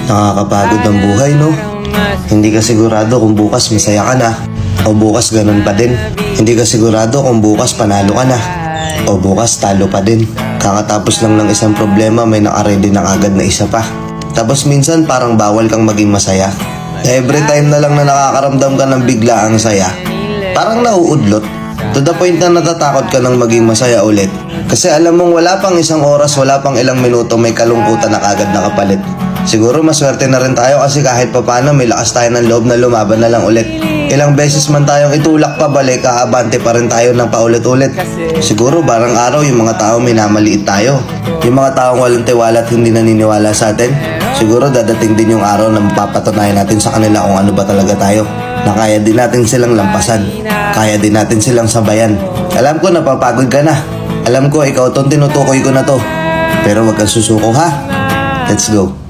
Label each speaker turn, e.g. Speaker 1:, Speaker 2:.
Speaker 1: Nakakapagod ang buhay, no? Hindi ka sigurado kung bukas masaya ka na o bukas ganun pa din. Hindi ka sigurado kung bukas panalo ka na o bukas talo pa din. Kakatapos lang ng isang problema, may nakaredy na agad na isa pa. Tapos minsan parang bawal kang maging masaya. Every time na lang na nakakaramdam ka ng biglaang saya, parang nauudlot. To the point na natatakot ka ng maging masaya ulit. Kasi alam mong wala pang isang oras, wala pang ilang minuto, may kalungkutan na kagad nakapalit. Siguro maswerte na rin tayo kasi kahit papano may lakas tayo ng loob na lumaban na lang ulit. Ilang beses man tayong itulak pabalik, kaabante pa rin tayo ng paulit-ulit. Siguro barang araw yung mga tao minamaliit tayo. Yung mga taong walang tiwala at hindi naniniwala sa atin, siguro dadating din yung araw na mapapatunayan natin sa kanila kung ano ba talaga tayo. Na kaya din natin silang lampasan, kaya din natin silang sabayan. Alam ko napapagod ka na. Alam ko ikaw tong tinutukoy ko na to. Pero wag kang susuko ha. Let's go.